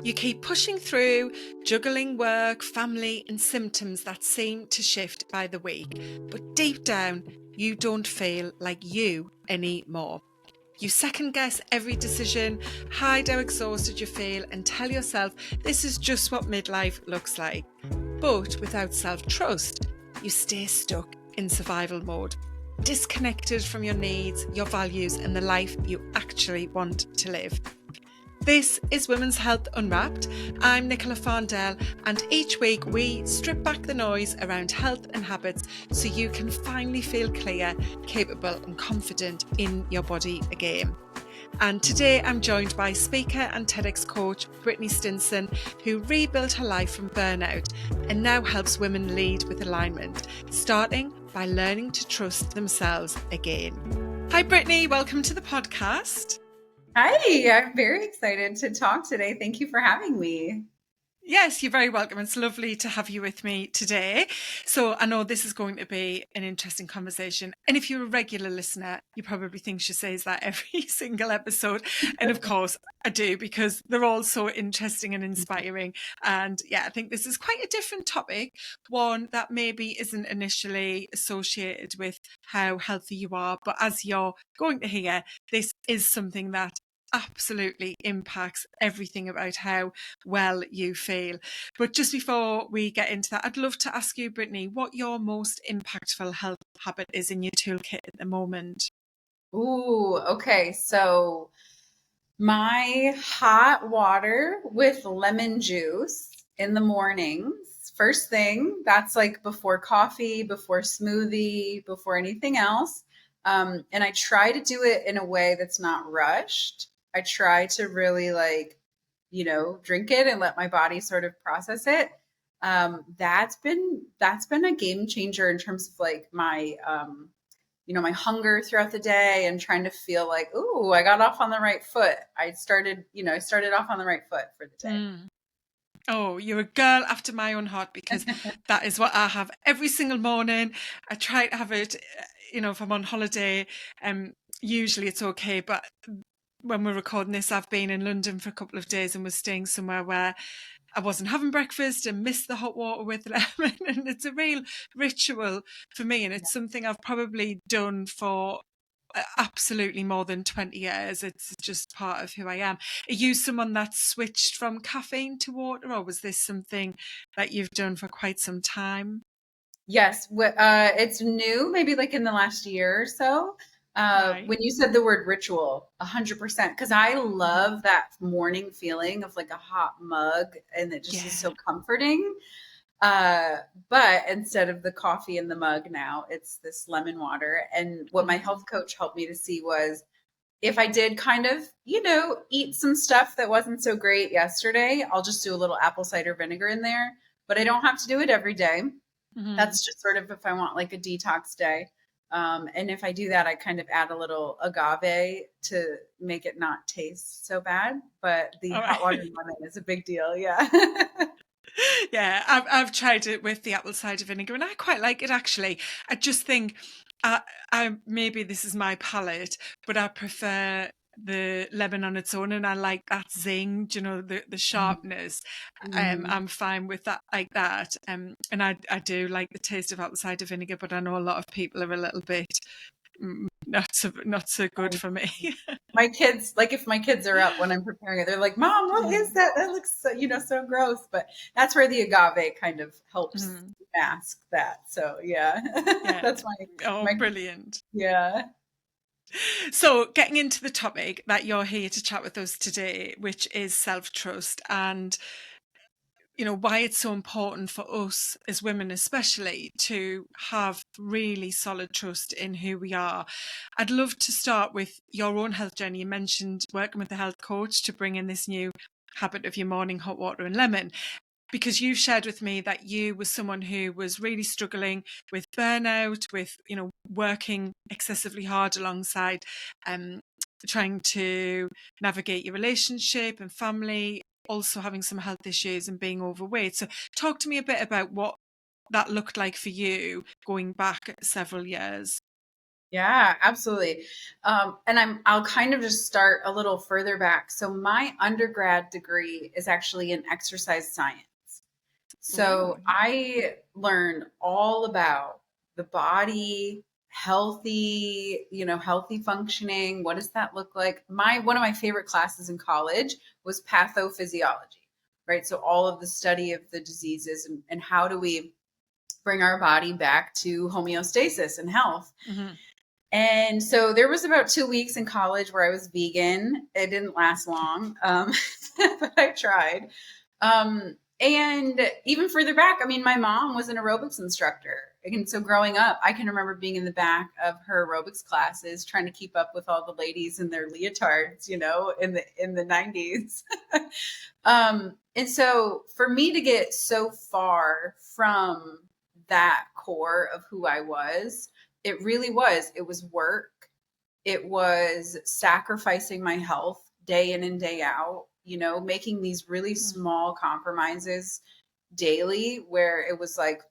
You keep pushing through, juggling work, family, and symptoms that seem to shift by the week. But deep down, you don't feel like you anymore. You second guess every decision, hide how exhausted you feel, and tell yourself this is just what midlife looks like. But without self-trust, you stay stuck in survival mode, disconnected from your needs, your values, and the life you actually want to live. This is Women's Health Unwrapped. I'm Nicola Farndell, and each week we strip back the noise around health and habits so you can finally feel clear, capable, and confident in your body again. And today I'm joined by speaker and TEDx coach Brittany Stinson, who rebuilt her life from burnout and now helps women lead with alignment, starting by learning to trust themselves again. Hi Brittany, welcome to the podcast. Hi, I'm very excited to talk today. Thank you for having me. Yes, you're very welcome. It's lovely to have you with me today. So I know this is going to be an interesting conversation. And if you're a regular listener, you probably think she says that every single episode. And of course I do, because they're all so interesting and inspiring. And yeah, I think this is quite a different topic, one that maybe isn't initially associated with how healthy you are. But as you're going to hear, this is something that absolutely impacts everything about how well you feel. But just before we get into that, I'd love to ask you, Brittany, what your most impactful health habit is in your toolkit at the moment. Ooh, okay. So my hot water with lemon juice in the mornings, first thing, that's like before coffee, before smoothie, before anything else. And I try to do it in a way that's not rushed. I try to really drink it and let my body sort of process it. That's been a game changer in terms of like my hunger throughout the day and trying to feel like, ooh, I got off on the right foot. I started off on the right foot for the day. Oh, you're a girl after my own heart, because that is what I have every single morning. I try to have it, if I'm on holiday, usually it's okay. But when we're recording this, I've been in London for a couple of days and was staying somewhere where I wasn't having breakfast and missed the hot water with lemon. And it's a real ritual for me. And it's something I've probably done for absolutely more than 20 years. It's just part of who I am. Are you someone that switched from caffeine to water, or was this something that you've done for quite some time? Yes, it's new, maybe like in the last year or so. Right. When you said the word ritual, 100%, because I love that morning feeling of like a hot mug, and it just is Yeah. so comforting. But instead of the coffee in the mug now, it's this lemon water. And what my health coach helped me to see was if I did kind of, eat some stuff that wasn't so great yesterday, I'll just do a little apple cider vinegar in there. But I don't have to do it every day. Mm-hmm. That's just sort of if I want like a detox day. And if I do that, I kind of add a little agave to make it not taste so bad. But the All hot water right. and lemon is a big deal. Yeah. Yeah, I've tried it with the apple cider vinegar, and I quite like it actually. I just think, I maybe this is my palate, but I prefer the lemon on its own, and I like that zing, the sharpness. Mhm. I'm fine with that like that. And I do like the taste of apple cider vinegar, but I know a lot of people are a little bit not so good for me. My kids, like if my kids are up when I'm preparing it, they're like, "Mom, what is that? That looks so, so gross." But that's where the agave kind of helps Mhm. mask that. So yeah, Yeah. that's Oh, my brilliant. yeah. So, getting into the topic that you're here to chat with us today, which is self-trust, and why it's so important for us as women, especially, to have really solid trust in who we are. I'd love to start with your own health journey. You mentioned working with a health coach to bring in this new habit of your morning hot water and lemon, because you've shared with me that you were someone who was really struggling with burnout, with working excessively hard alongside um, trying to navigate your relationship and family, also having some health issues and being overweight. So talk to me a bit about what that looked like for you going back several years. Yeah, absolutely. I'll kind of just start a little further back. So my undergrad degree is actually in exercise science. Oh, So I learned all about the body, healthy functioning. What does that look like? One of my favorite classes in college was pathophysiology, right? So all of the study of the diseases and how do we bring our body back to homeostasis and health. mm-hmm. And so there was about 2 weeks in college where I was vegan. It didn't last long, but I tried. And even further back, I mean, my mom was an aerobics instructor. And so growing up, I can remember being in the back of her aerobics classes, trying to keep up with all the ladies in their leotards, in the 90s. And so for me to get so far from that core of who I was, it was work. It was sacrificing my health day in and day out, making these really small compromises daily where it was like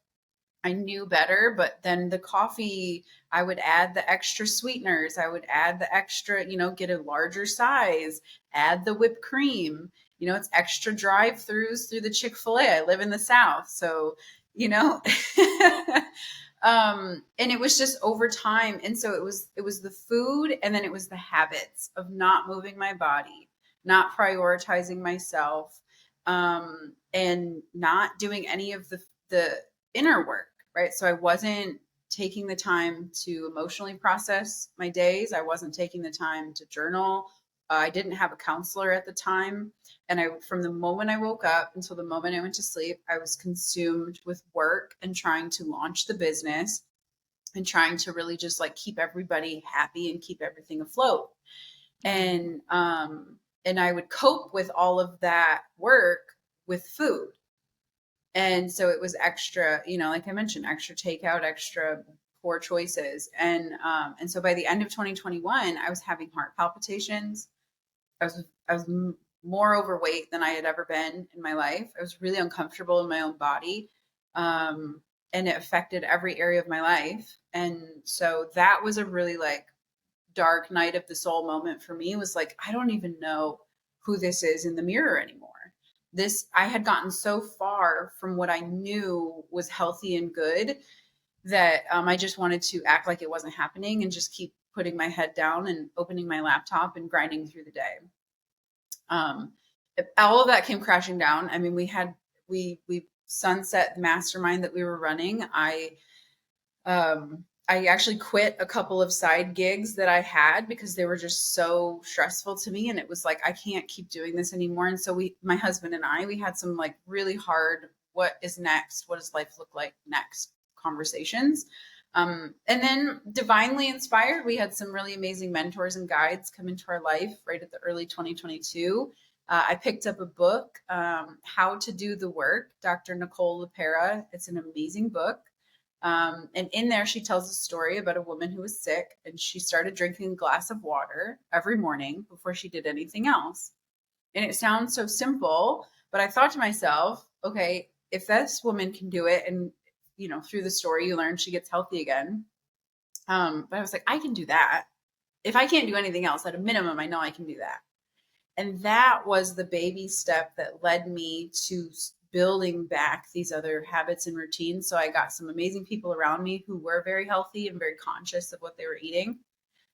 I knew better, but then the coffee, I would add the extra sweeteners. I would add the extra, get a larger size, add the whipped cream. It's extra drive-throughs through the Chick-fil-A. I live in the South. So, you know, and it was just over time. And so it was the food, and then it was the habits of not moving my body, not prioritizing myself, and not doing any of the inner work, right? So I wasn't taking the time to emotionally process my days. I wasn't taking the time to journal. I didn't have a counselor at the time. And from the moment I woke up until the moment I went to sleep, I was consumed with work and trying to launch the business and trying to really just like keep everybody happy and keep everything afloat. And I would cope with all of that work with food. And so it was extra, like I mentioned, extra takeout, extra poor choices. And so by the end of 2021, I was having heart palpitations. I was more overweight than I had ever been in my life. I was really uncomfortable in my own body. And it affected every area of my life. And so that was a really like dark night of the soul moment for me. Was like, I don't even know who this is in the mirror anymore. I had gotten so far from what I knew was healthy and good that I just wanted to act like it wasn't happening and just keep putting my head down and opening my laptop and grinding through the day. Um, all of that came crashing down. I mean, we sunset the mastermind that we were running. I actually quit a couple of side gigs that I had because they were just so stressful to me. And it was like, I can't keep doing this anymore. And so my husband and we had some like really hard, what is next? What does life look like next conversations? And then divinely inspired, we had some really amazing mentors and guides come into our life right at the early 2022. I picked up a book, How to Do the Work, Dr. Nicole LePera. It's an amazing book. And in there, she tells a story about a woman who was sick and she started drinking a glass of water every morning before she did anything else. And it sounds so simple, but I thought to myself, okay, if this woman can do it, and through the story, you learn she gets healthy again. But I was like, I can do that. If I can't do anything else, at a minimum, I know I can do that. And that was the baby step that led me to building back these other habits and routines. So I got some amazing people around me who were very healthy and very conscious of what they were eating.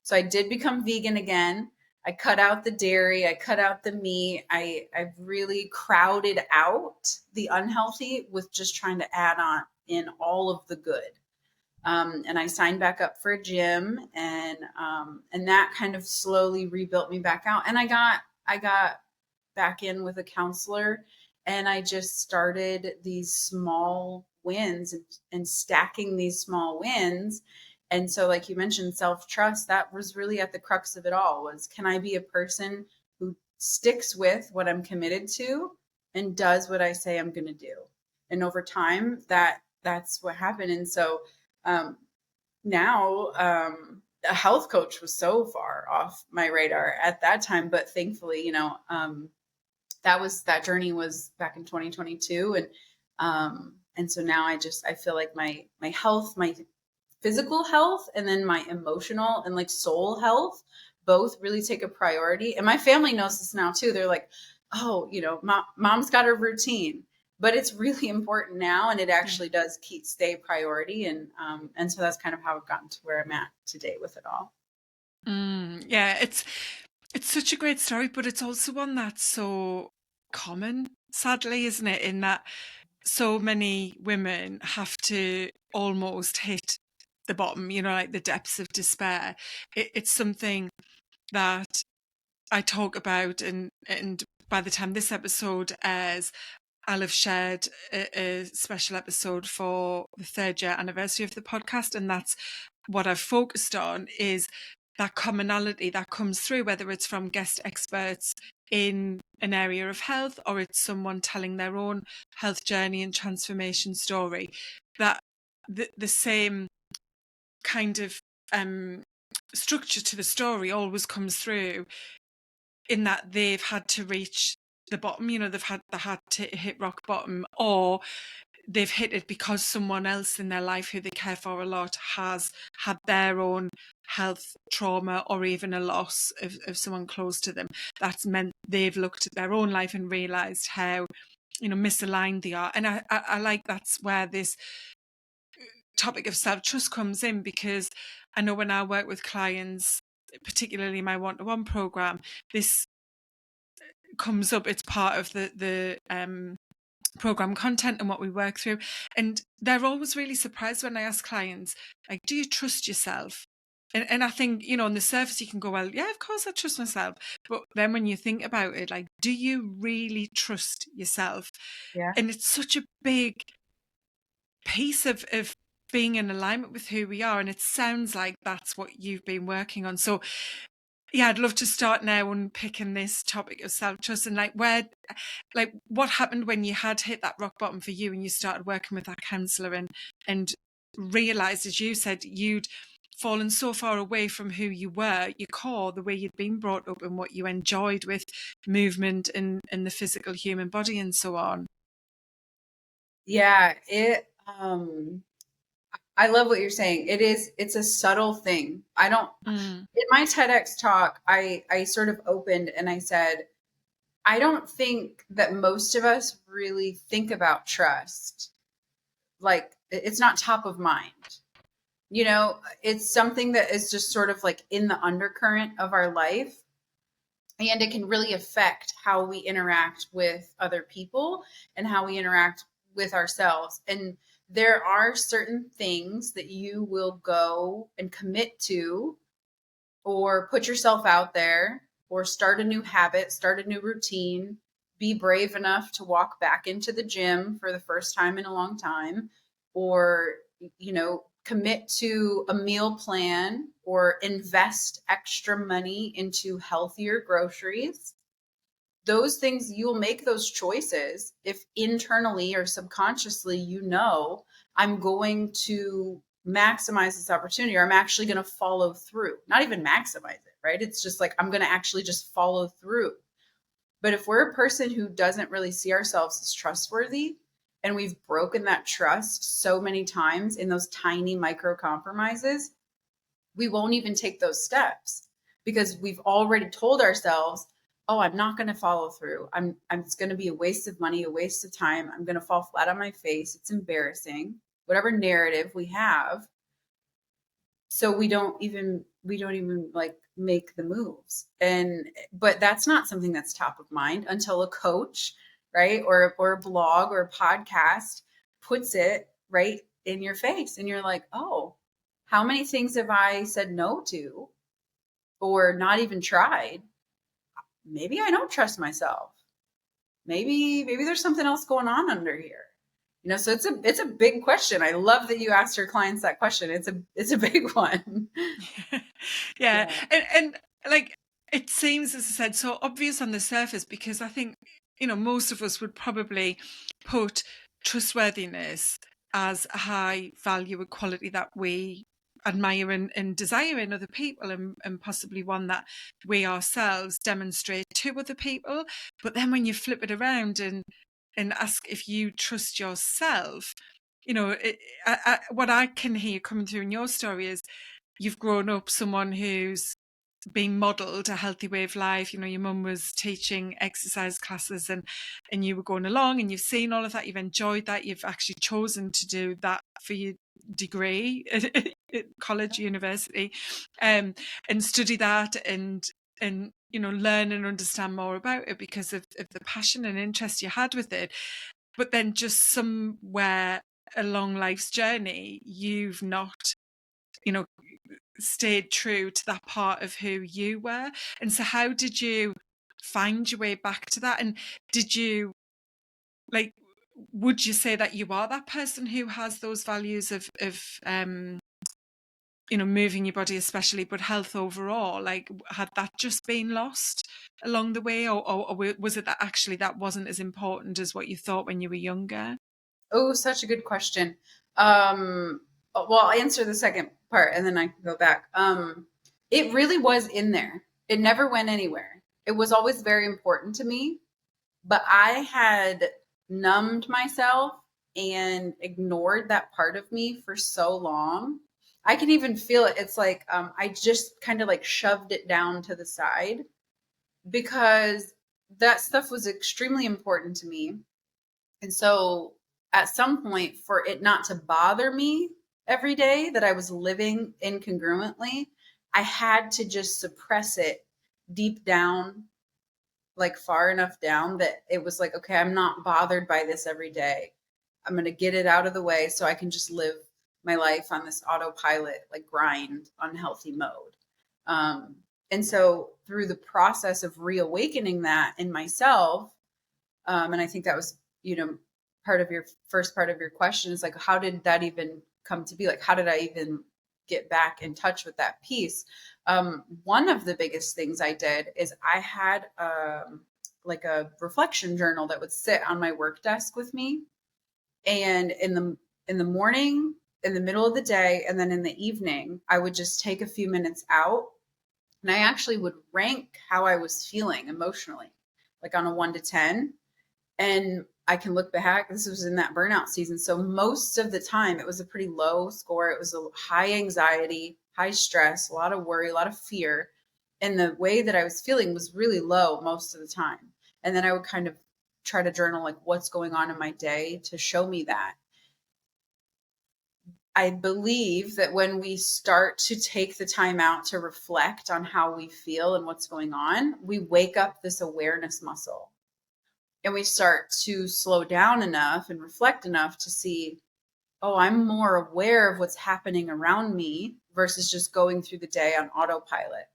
So I did become vegan again. I cut out the dairy, I cut out the meat. I've really crowded out the unhealthy with just trying to add on in all of the good. And I signed back up for a gym, and that kind of slowly rebuilt me back out. And I got back in with a counselor, and I just started these small wins and stacking these small wins. And so, like you mentioned, self-trust, that was really at the crux of it all. Was, can I be a person who sticks with what I'm committed to and does what I say I'm going to do? And over time, that's what happened. And so now, a health coach was so far off my radar at that time, but thankfully, that journey was back in 2022. And so now I feel like my health, my physical health and then my emotional and like soul health both really take a priority. And my family knows this now too. They're like, oh, mom's got her routine, but it's really important now, and it Yeah. actually does stay priority. And so that's kind of how I've gotten to where I'm at today with it all. Yeah, it's such a great story, but it's also one that's so common, sadly, isn't it? In that so many women have to almost hit the bottom, like the depths of despair. It's something that I talk about, and by the time this episode airs, I'll have shared a special episode for the 3rd-year anniversary of the podcast, and that's what I've focused on, is that commonality that comes through, whether it's from guest experts in an area of health or it's someone telling their own health journey and transformation story, that the same kind of structure to the story always comes through, in that they've had to reach the bottom, they had to hit rock bottom, or they've hit it because someone else in their life who they care for a lot has had their own health trauma or even a loss of someone close to them. That's meant they've looked at their own life and realized how misaligned they are. And I like that's where this topic of self-trust comes in, because I know when I work with clients, particularly my one-to-one program, this comes up. It's part of the program content and what we work through. And they're always really surprised when I ask clients, like, do you trust yourself? And I think, on the surface you can go, well, yeah, of course I trust myself. But then when you think about it, like, do you really trust yourself? Yeah. And it's such a big piece of being in alignment with who we are. And it sounds like that's what you've been working on. So yeah, I'd love to start now unpicking this topic of self-trust, and what happened when you had hit that rock bottom for you and you started working with that counsellor and realised, as you said, you'd fallen so far away from who you were, your core, the way you'd been brought up and what you enjoyed with movement and the physical human body and so on. Yeah, I love what you're saying. It's a subtle thing. I don't Mm. In my TEDx talk, I sort of opened and I said, I don't think that most of us really think about trust. Like, it's not top of mind. It's something that is just sort of like in the undercurrent of our life. And it can really affect how we interact with other people and how we interact with ourselves. And there are certain things that you will go and commit to, or put yourself out there, or start a new habit, start a new routine, be brave enough to walk back into the gym for the first time in a long time, or, commit to a meal plan or invest extra money into healthier groceries. Those things, you'll make those choices if internally or subconsciously I'm going to maximize this opportunity, or I'm actually going to follow through. Not even maximize it, right? It's just like I'm going to actually just follow through. But if we're a person who doesn't really see ourselves as trustworthy, and we've broken that trust so many times in those tiny micro compromises, we won't even take those steps because we've already told ourselves, oh, I'm not going to follow through. It's going to be a waste of money, a waste of time. I'm going to fall flat on my face. It's embarrassing. Whatever narrative we have. So we don't even like make the moves. But that's not something that's top of mind until a coach, right? Or a blog or a podcast puts it right in your face. And you're like, oh, how many things have I said no to or not even tried? Maybe I don't trust myself. Maybe there's something else going on under here. So it's a big question. I love that you asked your clients that question. It's a big one. Yeah. Yeah. And like, it seems, as I said, so obvious on the surface, because I think, most of us would probably put trustworthiness as a high value, a quality that we admire and desire in other people, and possibly one that we ourselves demonstrate to other people. But then when you flip it around and ask if you trust yourself, what I can hear coming through in your story is you've grown up someone who's being modelled a healthy way of life. Your mum was teaching exercise classes, and you were going along, and you've seen all of that. You've enjoyed that. You've actually chosen to do that for your degree at college, university, and study that, and learn and understand more about it because of the passion and interest you had with it. But then just somewhere along life's journey, you've not, stayed true to that part of who you were. And so how did you find your way back to that? And did you, like, would you say that you are that person who has those values of moving your body especially, but health overall? Like, had that just been lost along the way, or was it that actually that wasn't as important as what you thought when you were younger? Oh, such a good question. Well, I'll answer the second part and then I can go back. It really was in there. It never went anywhere. It was always very important to me, but I had numbed myself and ignored that part of me for so long. I can even feel it. It's like I just kind of like shoved it down to the side because that stuff was extremely important to me. And so at some point, for it not to bother me every day that I was living incongruently, I had to just suppress it deep down, like far enough down that it was like, okay, I'm not bothered by this every day. I'm going to get it out of the way so I can just live my life on this autopilot, like grind, unhealthy mode. And so through the process of reawakening that in myself, and I think that was, part of your first part of your question is like, how did that even come to be? Like, how did I even get back in touch with that piece? One of the biggest things I did is I had like a reflection journal that would sit on my work desk with me. And in the morning, in the middle of the day, and then in the evening, I would just take a few minutes out and I actually would rank how I was feeling emotionally, like on a 1 to 10. And I can look back, this was in that burnout season. So most of the time it was a pretty low score. It was a high anxiety, high stress, a lot of worry, a lot of fear. And the way that I was feeling was really low most of the time. And then I would kind of try to journal like what's going on in my day to show me that. I believe that when we start to take the time out to reflect on how we feel and what's going on, we wake up this awareness muscle. And we start to slow down enough and reflect enough to see, oh, I'm more aware of what's happening around me versus just going through the day on autopilot.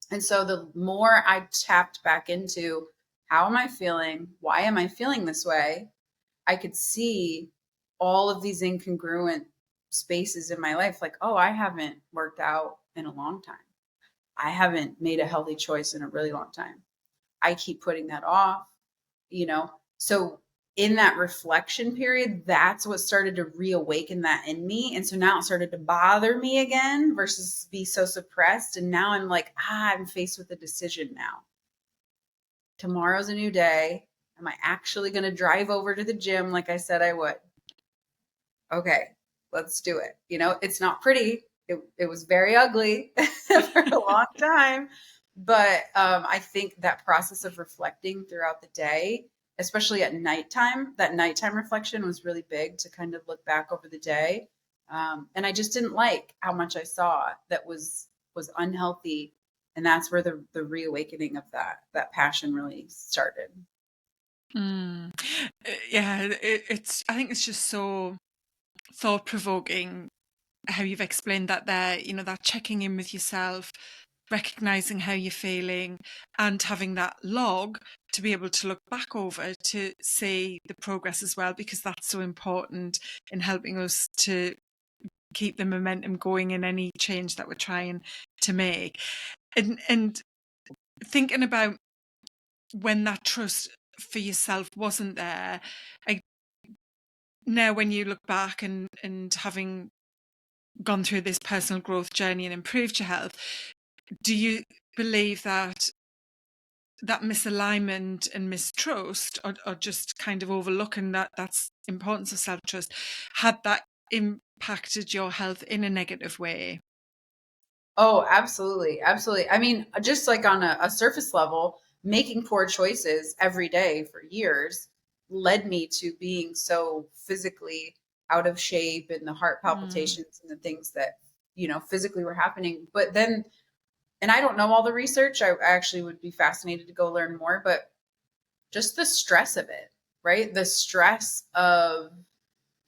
And so the more I tapped back into how am I feeling? Why am I feeling this way? I could see all of these incongruent spaces in my life. Like, oh, I haven't worked out in a long time. I haven't made a healthy choice in a really long time. I keep putting that off. So in that reflection period, that's what started to reawaken that in me. And so now it started to bother me again versus be so suppressed. And now I'm like, I'm faced with a decision now. Tomorrow's a new day. Am I actually going to drive over to the gym like I said I would? Okay, let's do it. It's not pretty. It was very ugly for a long time. But I think that process of reflecting throughout the day, especially at nighttime, that nighttime reflection was really big to kind of look back over the day. And I just didn't like how much I saw that was unhealthy. And that's where the reawakening of that passion really started. Yeah, I think it's just so thought-provoking how you've explained that there, that checking in with yourself, recognizing how you're feeling, and having that log to be able to look back over to see the progress as well, because that's so important in helping us to keep the momentum going in any change that we're trying to make. And thinking about when that trust for yourself wasn't there, now when you look back and having gone through this personal growth journey and improved your health, do you believe that that misalignment and mistrust, or just kind of overlooking that's importance of self-trust, had that impacted your health in a negative way? Oh, absolutely. Absolutely. I mean, just like on a surface level, making poor choices every day for years led me to being so physically out of shape, and the heart Mm. palpitations and the things that, physically were happening. But then, and I don't know all the research, I actually would be fascinated to go learn more, but just the stress of it, right? The stress of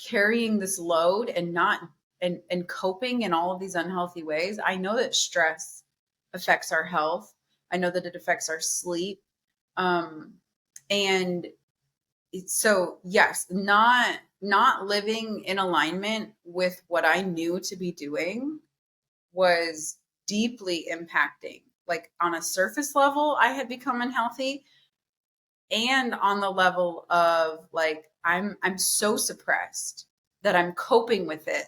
carrying this load and not and coping in all of these unhealthy ways. I know that stress affects our health. I know that it affects our sleep. Um, and so yes, not living in alignment with what I knew to be doing was deeply impacting. Like on a surface level, I had become unhealthy, and on the level of like I'm so suppressed that I'm coping with it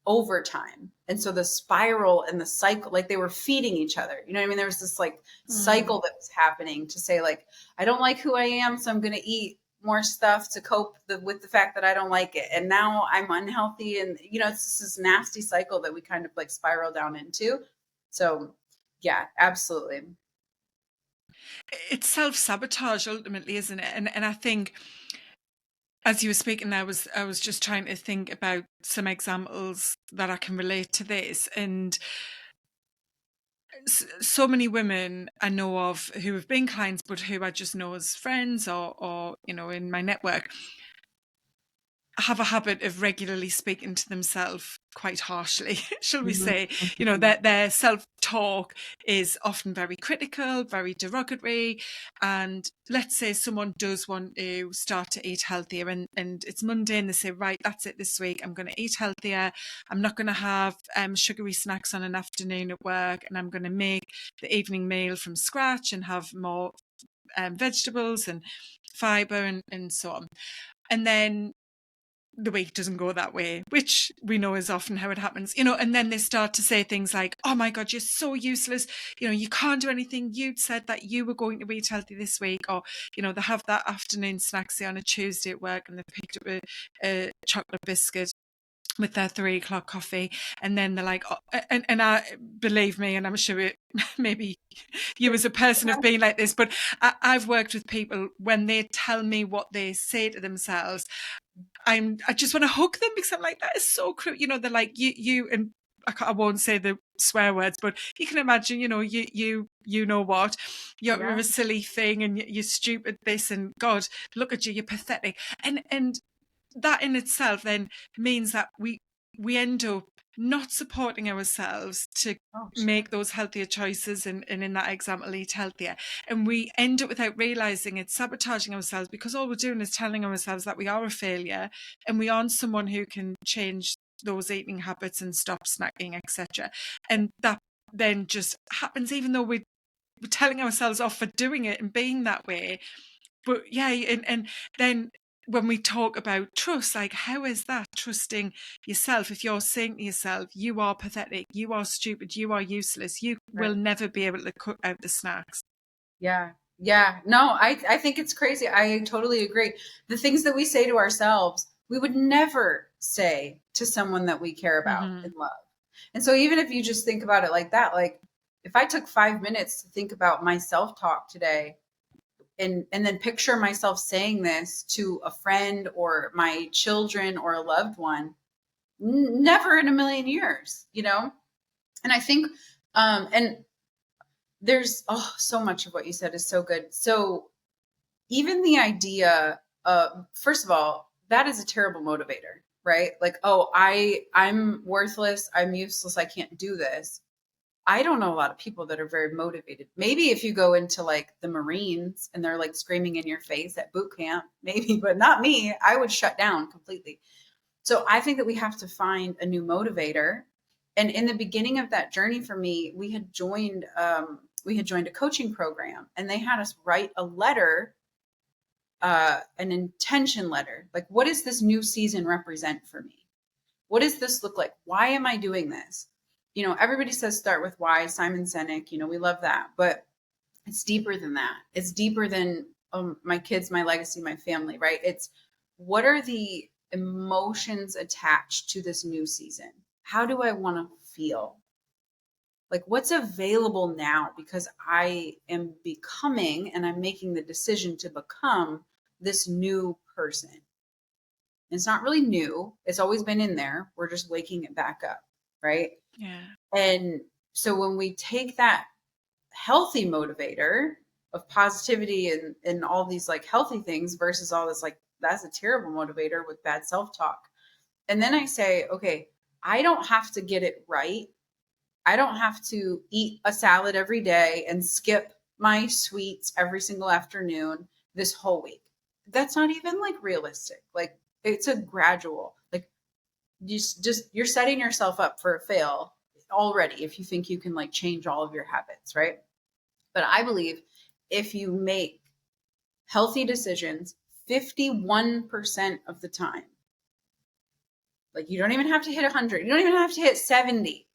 over time. And so the spiral and the cycle, like they were feeding each other. You know what I mean? There was this like Mm. cycle that was happening to say like, I don't like who I am, so I'm going to eat more stuff to cope with the fact that I don't like it. And now I'm unhealthy. And, it's just this nasty cycle that we kind of like spiral down into. So yeah, absolutely. It's self-sabotage ultimately, isn't it? And I think, as you were speaking, I was just trying to think about some examples that I can relate to this. And so many women I know of who have been clients, but who I just know as friends, or in my network, have a habit of regularly speaking to themselves quite harshly, shall we Mhm. say. Their self-talk is often very critical, very derogatory. And let's say someone does want to start to eat healthier, and it's Monday, and they say, right, that's it this week, I'm going to eat healthier. I'm not going to have sugary snacks on an afternoon at work, and I'm going to make the evening meal from scratch and have more vegetables and fibre, and so on. And then the week doesn't go that way, which we know is often how it happens, and then they start to say things like, oh my God, you're so useless. You can't do anything. You'd said that you were going to eat healthy this week. Or, they have that afternoon snack, say on a Tuesday at work, and they've picked up a chocolate biscuit with their 3 o'clock coffee. And then they're like, oh, and I believe me, and I'm sure it, maybe you as a person have been like this, but I've worked with people when they tell me what they say to themselves. I just want to hug them, because I'm like, that is so cruel. They're like, you, and I won't say the swear words, but you can imagine, you know what, you're Yeah. a silly thing, and you're stupid this, and God, look at you, you're pathetic. And that in itself then means that we end up not supporting ourselves to Oh, sure. make those healthier choices, and in that example, eat healthier. And we end up, without realizing it, sabotaging ourselves, because all we're doing is telling ourselves that we are a failure, and we aren't someone who can change those eating habits and stop snacking, etc. And that then just happens, even though we're telling ourselves off for doing it and being that way. But yeah, and then when we talk about trust, like, how is that trusting yourself if you're saying to yourself, you are pathetic, you are stupid, you are useless, you will Right. never be able to cut out the snacks? Yeah. Yeah. No, I think it's crazy. I totally agree. The things that we say to ourselves, we would never say to someone that we care about Mm-hmm. and love. And so even if you just think about it like that, like if I took 5 minutes to think about my self-talk today, and then picture myself saying this to a friend or my children or a loved one, never in a million years, And I think and there's so much of what you said is so good. So even the idea of, first of all, that is a terrible motivator, right? Like, oh, I'm worthless, I'm useless, I can't do this. I don't know a lot of people that are very motivated. Maybe if you go into like the Marines and they're like screaming in your face at boot camp, maybe, but not me. I would shut down completely. So I think that we have to find a new motivator. And in the beginning of that journey for me, we had joined a coaching program, and they had us write a letter, an intention letter. Like, what does this new season represent for me? What does this look like? Why am I doing this? Everybody says start with why, Simon Sinek, we love that. But It's deeper than that. It's deeper than my kids, my legacy, my family, right? It's what are the emotions attached to this new season? How do I want to feel? Like what's available now because I am becoming and I'm making the decision to become this new person. It's not really new. It's always been in there. We're just waking it back up, right? Yeah. And so when we take that healthy motivator of positivity and all these like healthy things versus all this like that's a terrible motivator with bad self-talk. And then I say, okay, I don't have to get it right. I don't have to eat a salad every day and skip my sweets every single afternoon this whole week. That's not even like realistic. Like it's a gradual, like just you're setting yourself up for a fail already if you think you can like change all of your habits, right? But I believe if you make healthy decisions 51% of the time, like you don't even have to hit 100, you don't even have to hit 70.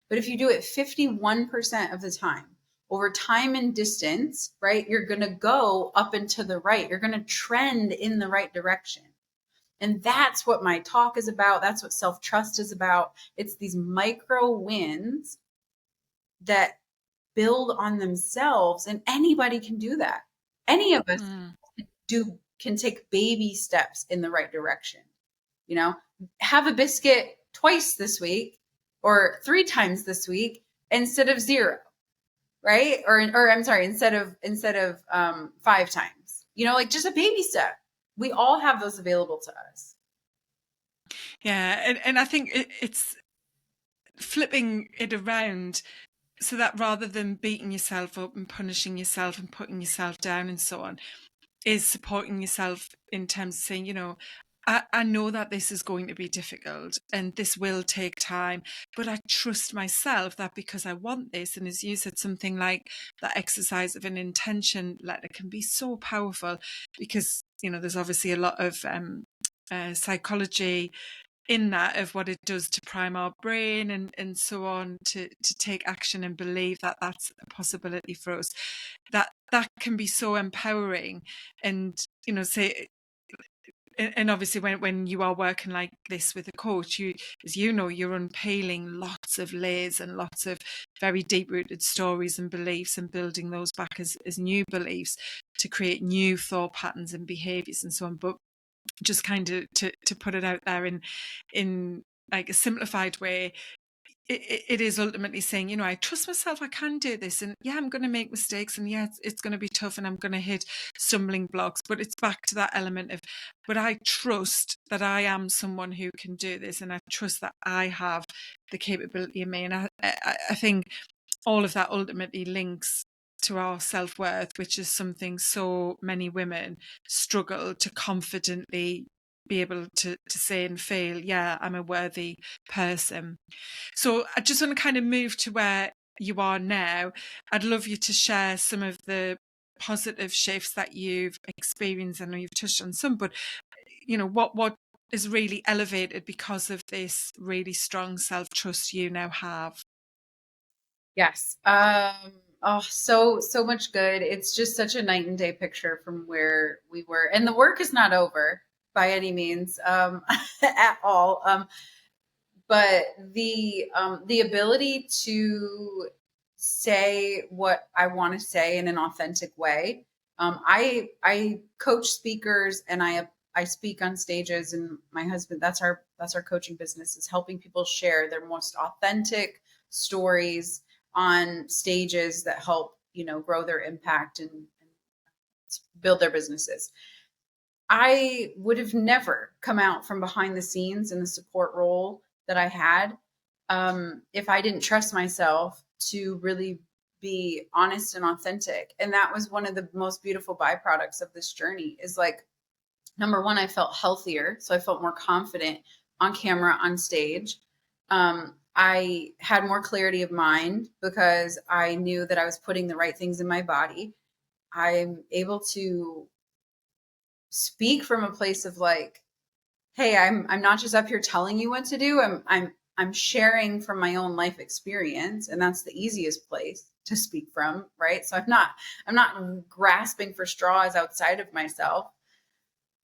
But if you do it 51% of the time, over time and distance, right, you're going to go up and to the right. You're going to trend in the right direction. And that's what my talk is about. That's what self-trust is about. It's these micro wins that build on themselves, and anybody can do that. Any of us Mm. can take baby steps in the right direction. You know, have a biscuit twice this week or 3 times this week instead of 0, right? Or I'm sorry, instead of 5 times. You know, like just a baby step. We all have those available to us. Yeah. And I think it's flipping it around so that rather than beating yourself up and punishing yourself and putting yourself down and so on, is supporting yourself in terms of saying, I know that this is going to be difficult and this will take time, but I trust myself that because I want this, and as you said, something like that exercise of an intention letter can be so powerful because, there's obviously a lot of psychology in that of what it does to prime our brain and so on to take action and believe that that's a possibility for us. That can be so empowering. And say, and obviously when you are working like this with a coach, as you're unpeeling lots of layers and lots of very deep rooted stories and beliefs and building those back as new beliefs to create new thought patterns and behaviors and so on. But just kind of to put it out there in like a simplified way, it is ultimately saying, I trust myself, I can do this, and yeah, I'm going to make mistakes, and yeah, it's going to be tough, and I'm going to hit stumbling blocks, but it's back to that element of, but I trust that I am someone who can do this, and I trust that I have the capability in me. And I think all of that ultimately links to our self-worth, which is something so many women struggle to confidently be able to say and feel, yeah, I'm a worthy person. So I just want to kind of move to where you are now. I'd love you to share some of the positive shifts that you've experienced. I know you've touched on some, but what is really elevated because of this really strong self-trust you now have? Yes. Oh, so much good. It's just such a night and day picture from where we were. And the work is not over by any means, at all. But the ability to say what I want to say in an authentic way. I coach speakers and I speak on stages, and my husband, that's our coaching business, is helping people share their most authentic stories on stages that help, grow their impact and build their businesses. I would have never come out from behind the scenes in the support role that I had, if I didn't trust myself to really be honest and authentic. And that was one of the most beautiful byproducts of this journey is like, number one, I felt healthier. So I felt more confident on camera, on stage. I had more clarity of mind because I knew that I was putting the right things in my body. I'm able to speak from a place of like, hey, I'm not just up here telling you what to do. I'm sharing from my own life experience, and that's the easiest place. to speak from, right? So I'm not grasping for straws outside of myself.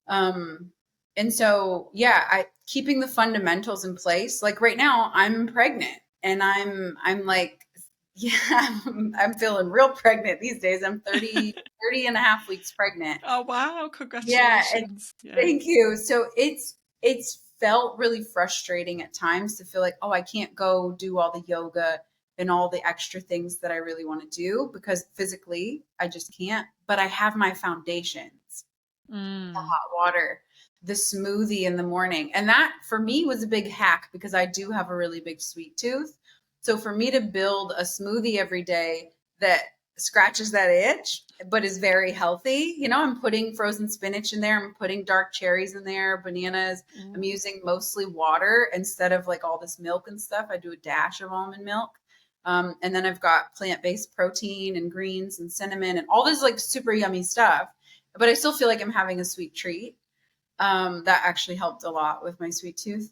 Um, and so, yeah, keeping the fundamentals in place. Like right now, I'm pregnant, and I'm like, yeah, I'm feeling real pregnant these days. I'm 30 and a half weeks pregnant. Oh, wow. Yeah, and Congratulations. Yeah. thank you. So it's felt really frustrating at times to feel like, oh, I can't go do all the yoga and all the extra things that I really want to do because physically I just can't. But I have my foundations, the Mm. hot water, the smoothie in the morning. And that for me was a big hack because I do have a really big sweet tooth. So for me to build a smoothie every day that scratches that itch, but is very healthy, I'm putting frozen spinach in there. I'm putting dark cherries in there, bananas. I'm Ooh. using mostly water instead of like all this milk and stuff. I do a dash of almond milk. And then I've got plant-based protein and greens and cinnamon and all this like super yummy stuff, but I still feel like I'm having a sweet treat. That actually helped a lot with my sweet tooth.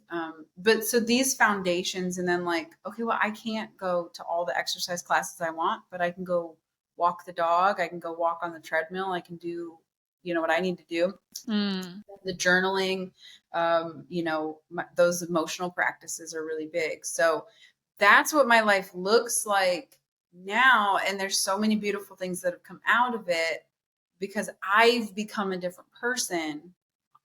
But so these foundations, and then like, okay, well, I can't go to all the exercise classes I want, but I can go walk the dog. I can go walk on the treadmill. I can do, what I need to do. Mm. The journaling, those emotional practices are really big. So that's what my life looks like now. And there's so many beautiful things that have come out of it because I've become a different person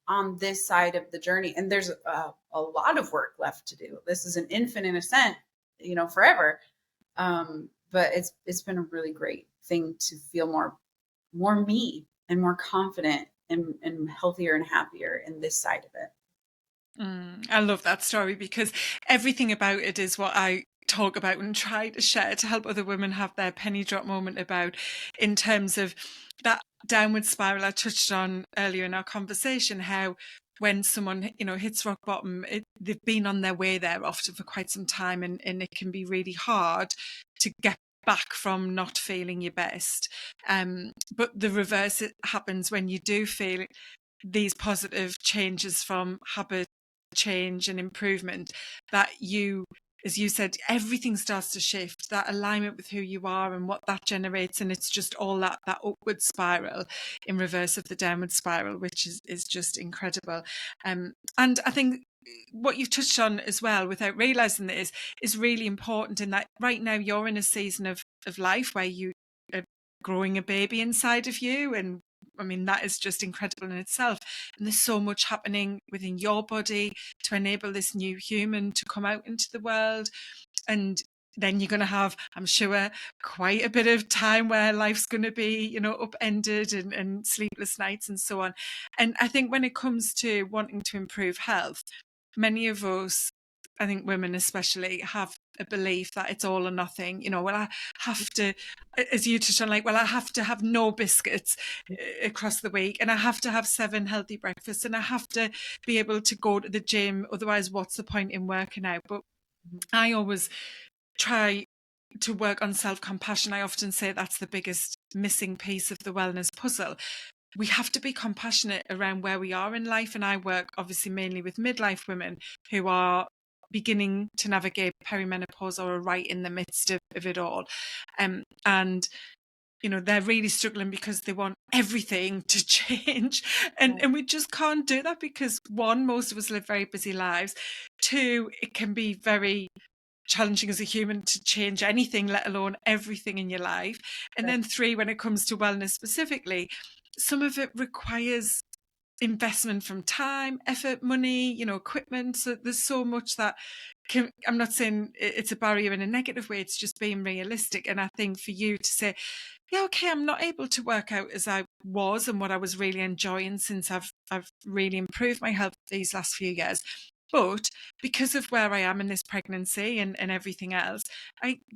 on this side of the journey. And there's a lot of work left to do. This is an infinite ascent, forever. But it's been a really great thing to feel more me and more confident and healthier and happier in this side of it. I love that story because everything about it is what I talk about and try to share to help other women have their penny drop moment about, in terms of that downward spiral I touched on earlier in our conversation, how when someone hits rock bottom, they've been on their way there often for quite some time, and it can be really hard to get back from not feeling your best. But the reverse happens when you do feel these positive changes from habit change and improvement, that as you said, everything starts to shift, that alignment with who you are and what that generates, and it's just all that upward spiral in reverse of the downward spiral, which is just incredible. And I think what you've touched on as well, without realizing this, is really important, in that right now you're in a season of life where you are growing a baby inside of you, and I mean, that is just incredible in itself. And there's so much happening within your body to enable this new human to come out into the world. And then you're going to have, I'm sure, quite a bit of time where life's going to be, upended, and sleepless nights and so on. And I think when it comes to wanting to improve health, many of us, I think women especially, have a belief that it's all or nothing. Well, I have to, as you touched on, like, well, I have to have no biscuits across the week, and I have to have 7 healthy breakfasts, and I have to be able to go to the gym. Otherwise, what's the point in working out? But I always try to work on self-compassion. I often say that's the biggest missing piece of the wellness puzzle. We have to be compassionate around where we are in life. And I work obviously mainly with midlife women who are beginning to navigate perimenopause or are right in the midst of it all. And they're really struggling because they want everything to change. And we just can't do that because, one, most of us live very busy lives. Two, it can be very challenging as a human to change anything, let alone everything in your life. And then three, when it comes to wellness specifically, some of it requires investment from time, effort, money, equipment. So there's so much that I'm not saying it's a barrier in a negative way, it's just being realistic. And I think for you to say, yeah, okay, I'm not able to work out as I was and what I was really enjoying since I've really improved my health these last few years. But because of where I am in this pregnancy and everything else,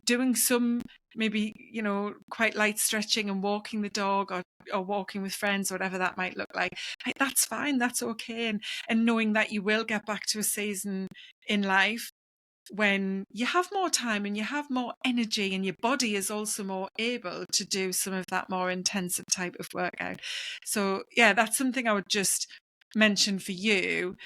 doing some maybe, quite light stretching and walking the dog, or walking with friends, or whatever that might look like, that's fine, that's okay. And knowing that you will get back to a season in life when you have more time and you have more energy, and your body is also more able to do some of that more intensive type of workout. So yeah, that's something I would just mention for you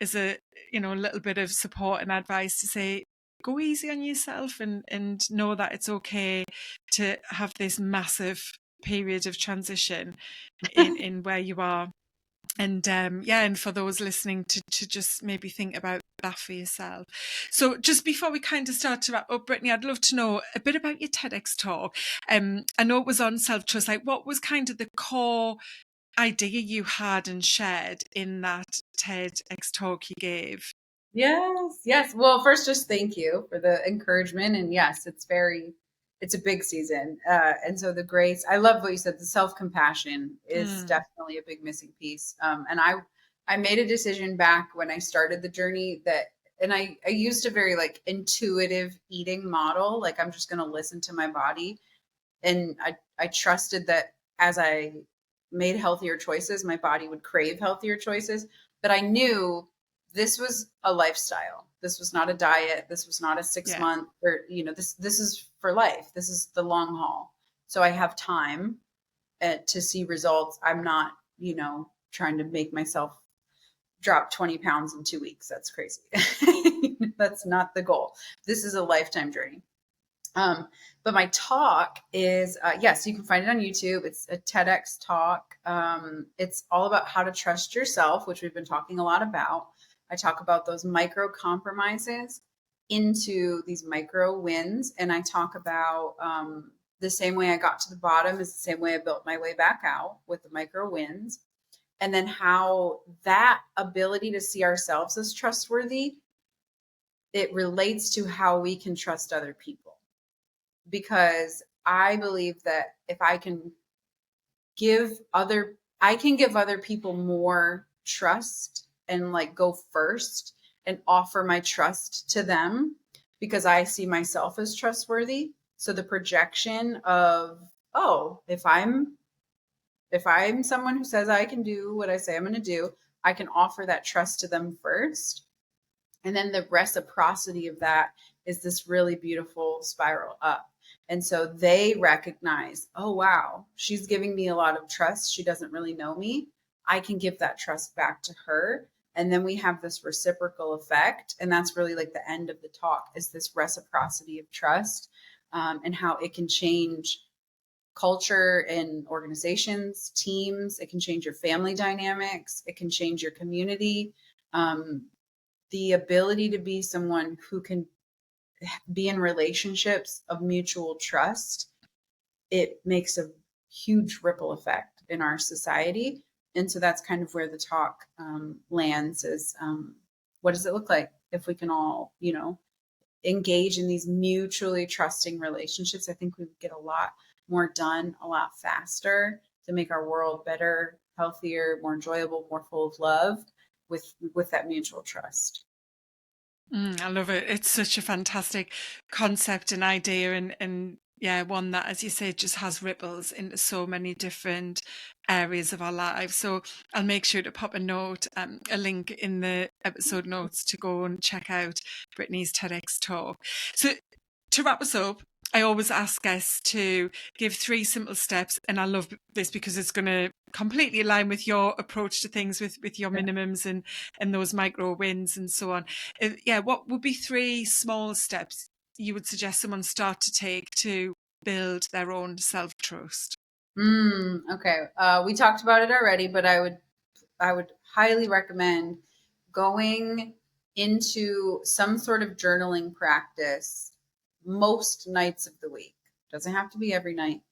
as a little bit of support and advice, to say go easy on yourself and know that it's okay to have this massive period of transition in where you are. And and for those listening to just maybe think about that for yourself. So just before we kind of start to wrap up, Brittany, I'd love to know a bit about your TEDx talk. I know it was on self-trust. Like, what was kind of the core idea you had and shared in that TEDx talk you gave? Yes, yes. Well, first, just thank you for the encouragement. And yes, it's a big season. And so the grace, I love what you said, the self-compassion is Mm, definitely a big missing piece. And I made a decision back when I started the journey that, and I used a very like intuitive eating model. Like I'm just going to listen to my body. And I trusted that as I made healthier choices, my body would crave healthier choices. But I knew this was a lifestyle. This was not a diet. This was not a six yeah. month or, this is for life. This is the long haul. So I have time to see results. I'm not, trying to make myself drop 20 pounds in 2 weeks. That's crazy. That's not the goal. This is a lifetime journey. But my talk is, yes, you can find it on YouTube. It's a TEDx talk. It's all about how to trust yourself, which we've been talking a lot about. I talk about those micro compromises into these micro wins. And I talk about the same way I got to the bottom is the same way I built my way back out with the micro wins. And then how that ability to see ourselves as trustworthy, it relates to how we can trust other people, because I believe that if I can give other people more trust and like go first and offer my trust to them because I see myself as trustworthy. So the projection of, oh, if I'm someone who says I can do what I say I'm going to do, I can offer that trust to them first. And then the reciprocity of that is this really beautiful spiral up. And so they recognize, oh, wow, she's giving me a lot of trust. She doesn't really know me. I can give that trust back to her. And then we have this reciprocal effect. And that's really like the end of the talk, is this reciprocity of trust, and how it can change culture in organizations, teams. It can change your family dynamics. It can change your community. The ability to be someone who can be in relationships of mutual trust, it makes a huge ripple effect in our society. And so that's kind of where the talk lands is, what does it look like if we can all, engage in these mutually trusting relationships? I think we would get a lot more done a lot faster to make our world better, healthier, more enjoyable, more full of love with that mutual trust. I love it. It's such a fantastic concept and idea, and yeah, one that, as you say, just has ripples into so many different areas of our lives. So I'll make sure to pop a link in the episode notes to go and check out Brittany's TEDx talk. So to wrap us up, I always ask guests to give 3 simple steps, and I love this because it's going to completely align with your approach to things, with your minimums and those micro wins and so on. Yeah, what would be 3 small steps you would suggest someone start to take to build their own self-trust? Okay. We talked about it already, but I would highly recommend going into some sort of journaling practice most nights of the week. Doesn't have to be every night,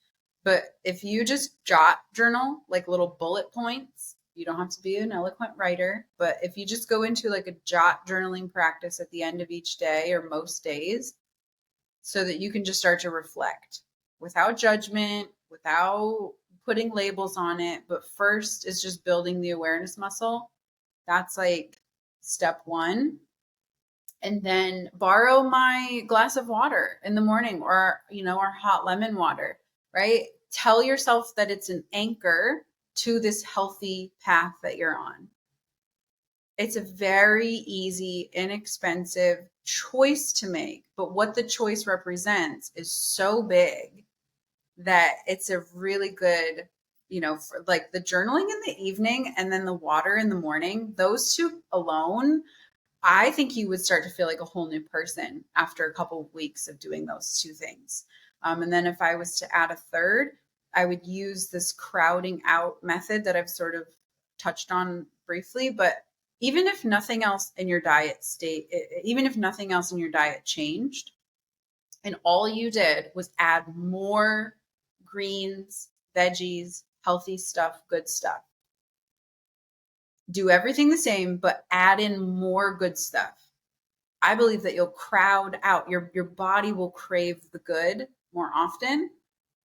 but if you just jot journal like little bullet points, you don't have to be an eloquent writer, but if you just go into like a jot journaling practice at the end of each day or most days, so that you can just start to reflect without judgment, without putting labels on it. But first is just building the awareness muscle. That's like step one. And then borrow my glass of water in the morning, or, our hot lemon water, right? Tell yourself that it's an anchor to this healthy path that you're on. It's a very easy, inexpensive choice to make, but what the choice represents is so big that it's a really good, for like the journaling in the evening and then the water in the morning. Those two alone, I think you would start to feel like a whole new person after a couple of weeks of doing those two things. And then if I was to add a third, I would use this crowding out method that I've sort of touched on briefly. But even if nothing else in your diet even if nothing else in your diet changed, and all you did was add more greens, veggies, healthy stuff, good stuff. Do everything the same, but add in more good stuff. I believe that you'll crowd out, your body will crave the good more often.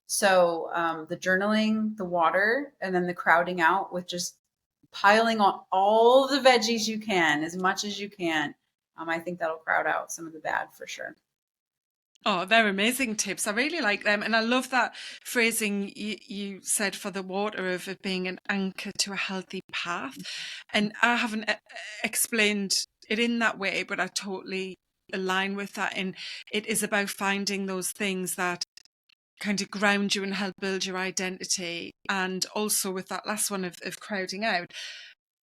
So the journaling, the water, and then the crowding out with just piling on all the veggies you can, as much as you can. I think that'll crowd out some of the bad for sure. Oh, they're amazing tips. I really like them. And I love that phrasing you said for the water of it being an anchor to a healthy path. And I haven't explained it in that way, but I totally align with that. And it is about finding those things that kind of ground you and help build your identity. And also with that last one of crowding out.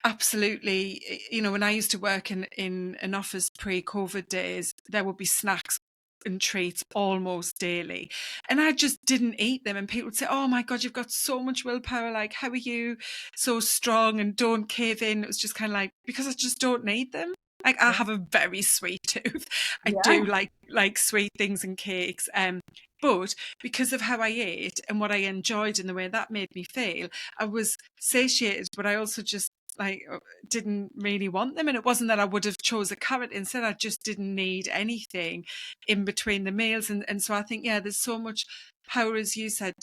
Absolutely. You know, when I used to work in an office pre-COVID days, there would be snacks and treats almost daily. And I just didn't eat them. And people would say, oh my God, you've got so much willpower. Like, how are you so strong and don't cave in? It was just kind of like, because I just don't need them. Like, I have a very sweet tooth. I do like sweet things and cakes. But because of how I ate and what I enjoyed and the way that made me feel, I was satiated, but I also just like didn't really want them. And it wasn't that I would have chose a carrot. Instead, I just didn't need anything in between the meals. And so I think, yeah, there's so much power, as you said,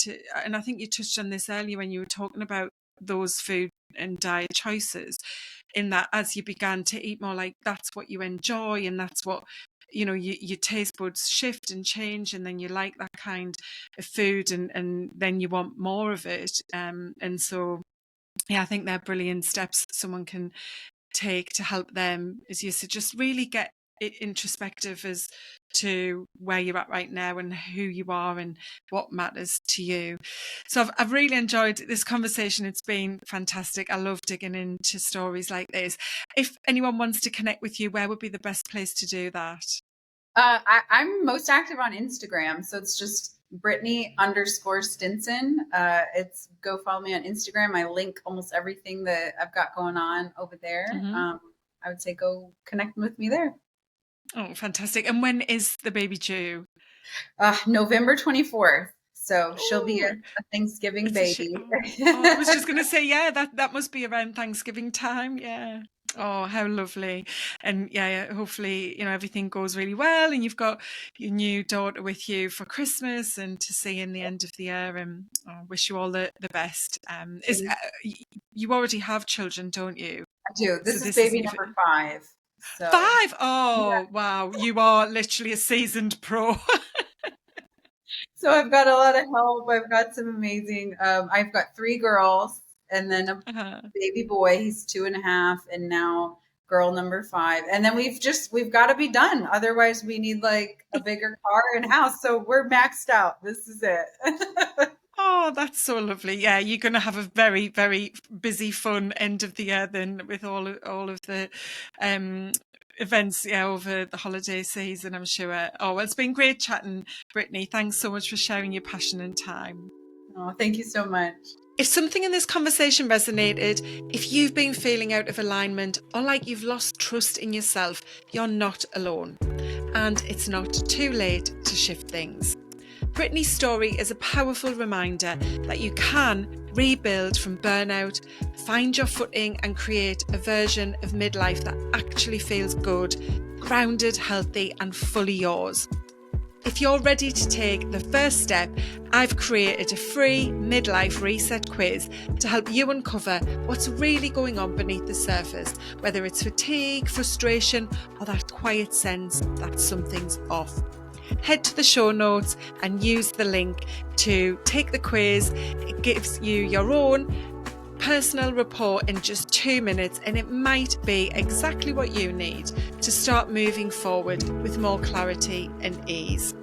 and I think you touched on this earlier when you were talking about those food and diet choices, in that as you began to eat more, like that's what you enjoy and that's what, you know, your taste buds shift and change, and then you like that kind of food, and then you want more of it. And so yeah, I think they're brilliant steps someone can take to help them, as you said, just really get introspective as to where you're at right now and who you are and what matters to you. So I've really enjoyed this conversation. It's been fantastic. I love digging into stories like this. If anyone wants to connect with you, where would be the best place to do that? I'm most active on Instagram. So it's just Brittany_Stinson. It's go follow me on Instagram. I link almost everything that I've got going on over there. Mm-hmm. I would say go connect with me there. Oh, fantastic. And when is the baby due? November 24th. So she'll be a Thanksgiving baby. I was just going to say, yeah, that must be around Thanksgiving time. Yeah. Oh, how lovely. And yeah, hopefully, you know, everything goes really well and you've got your new daughter with you for Christmas and to see in the end of the year. And I wish you all the best. You already have children, don't you? I do. This is baby number 5. So 5? Oh, yeah. Wow. You are literally a seasoned pro. So I've got a lot of help. I've got some amazing, I've got 3 girls and then a baby boy, he's 2.5, and now girl number 5. And then we've got to be done. Otherwise we need like a bigger car and house. So we're maxed out. This is it. Oh, that's so lovely. Yeah, you're going to have a very, very busy, fun end of the year then with all of the events, yeah, over the holiday season, I'm sure. Oh, well, it's been great chatting, Brittany. Thanks so much for sharing your passion and time. Oh, thank you so much. If something in this conversation resonated, if you've been feeling out of alignment or like you've lost trust in yourself, you're not alone. And it's not too late to shift things. Brittany's story is a powerful reminder that you can rebuild from burnout, find your footing and create a version of midlife that actually feels good, grounded, healthy and fully yours. If you're ready to take the first step, I've created a free midlife reset quiz to help you uncover what's really going on beneath the surface, whether it's fatigue, frustration or that quiet sense that something's off. Head to the show notes and use the link to take the quiz. It gives you your own personal report in just 2 minutes, and it might be exactly what you need to start moving forward with more clarity and ease.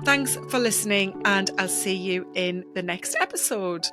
Thanks for listening, and I'll see you in the next episode.